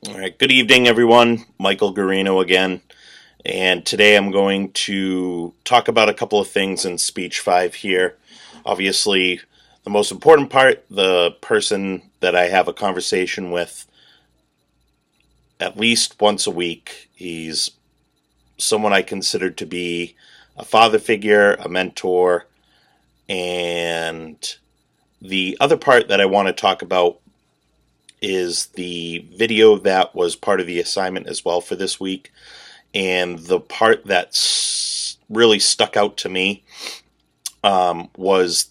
All right, good evening, everyone. Michael Guarino again, and today I'm going to talk about a couple of things in Speech 5 here. Obviously, the most important part, the person that I have a conversation with at least once a week. He's someone I consider to be a father figure, a mentor, and the other part that I want to talk about is the video that was part of the assignment as well for this week. And the part that really stuck out to me was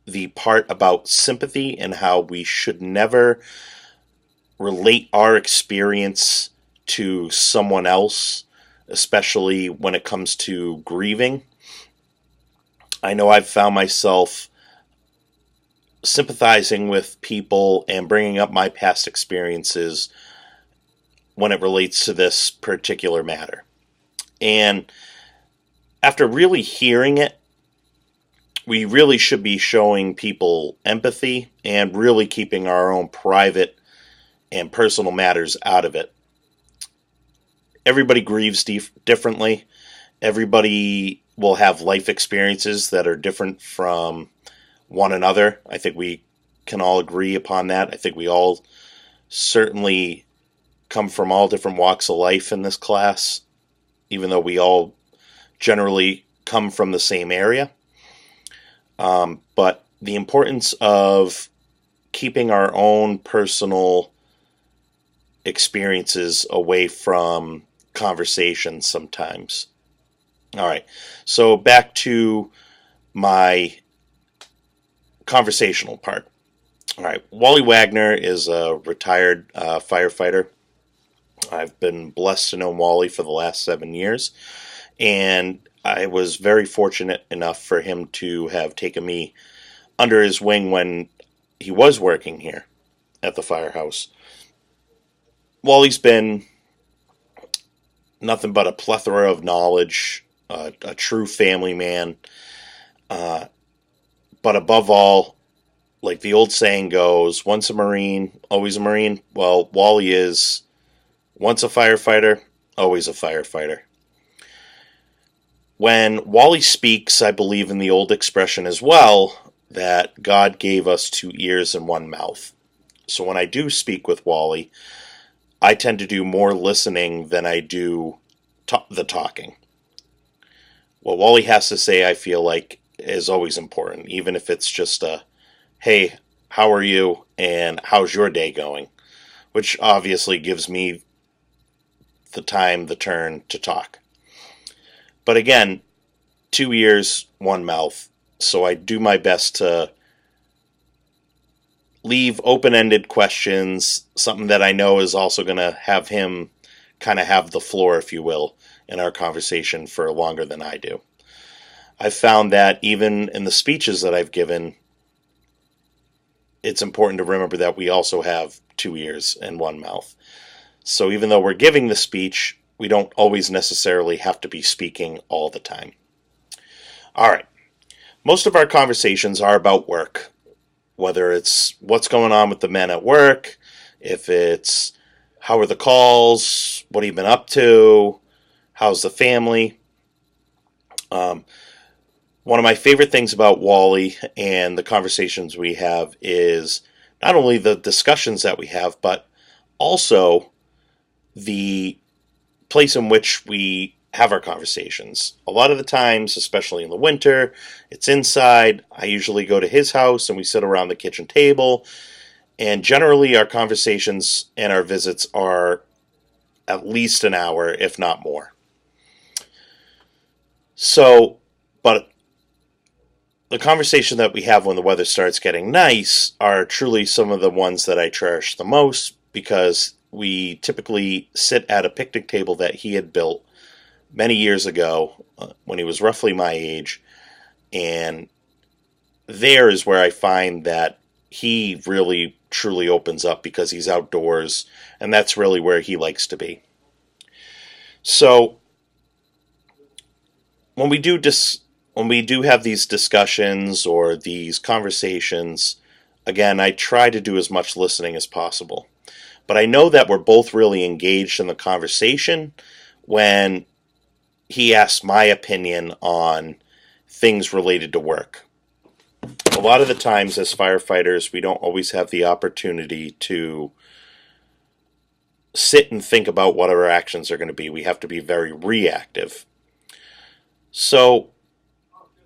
the part about sympathy and how we should never relate our experience to someone else, especially when it comes to grieving. I know I've found myself sympathizing with people and bringing up my past experiences when it relates to this particular matter. And after really hearing it, we really should be showing people empathy and really keeping our own private and personal matters out of it. Everybody grieves differently. Everybody will have life experiences that are different from one another. I think we can all agree upon that. I think we all certainly come from all different walks of life in this class, even though we all generally come from the same area. But the importance of keeping our own personal experiences away from conversations sometimes. All right, so back to my conversational part. All right, Wally Wagner is a retired firefighter. I've been blessed to know Wally for the last 7 years, and I was very fortunate enough for him to have taken me under his wing when he was working here at the firehouse. Wally's been nothing but a plethora of knowledge, a true family man, but above all, like the old saying goes, once a Marine, always a Marine. Well, Wally is once a firefighter, always a firefighter. When Wally speaks, I believe in the old expression as well that God gave us 2 ears and 1 mouth. So when I do speak with Wally, I tend to do more listening than I do the talking. What Wally has to say, I feel like, is always important, even if it's just a, hey, how are you, and how's your day going? Which obviously gives me the time, the turn to talk. But again, 2 ears, 1 mouth, so I do my best to leave open-ended questions, something that I know is also going to have him kind of have the floor, if you will, in our conversation for longer than I do. I've found that even in the speeches that I've given, it's important to remember that we also have 2 ears and 1 mouth. So even though we're giving the speech, we don't always necessarily have to be speaking all the time. All right. Most of our conversations are about work, whether it's what's going on with the men at work, if it's how are the calls, what have you been up to, how's the family. One of my favorite things about Wally and the conversations we have is not only the discussions that we have, but also the place in which we have our conversations. A lot of the times, especially in the winter, it's inside. I usually go to his house and we sit around the kitchen table. And generally our conversations and our visits are at least an hour, if not more. So, but the conversation that we have when the weather starts getting nice are truly some of the ones that I cherish the most, because we typically sit at a picnic table that he had built many years ago when he was roughly my age, and there is where I find that he really truly opens up because he's outdoors, and that's really where he likes to be. So when we do have these discussions or these conversations, again, I try to do as much listening as possible. But I know that we're both really engaged in the conversation when he asks my opinion on things related to work. A lot of the times as firefighters, we don't always have the opportunity to sit and think about what our actions are going to be. We have to be very reactive. So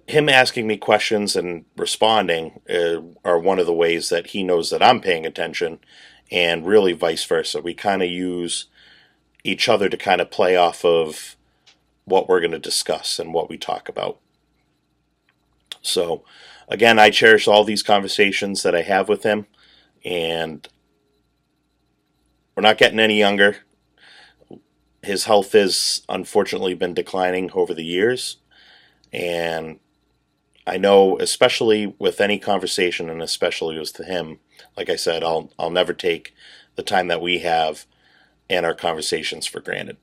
him asking me questions and responding are one of the ways that he knows that I'm paying attention, and really vice versa. We kind of use each other to kind of play off of what we're going to discuss and what we talk about. So again, I cherish all these conversations that I have with him, and we're not getting any younger. His health has unfortunately been declining over the years, and I know, especially with any conversation, and especially with him, like I said, I'll never take the time that we have and our conversations for granted.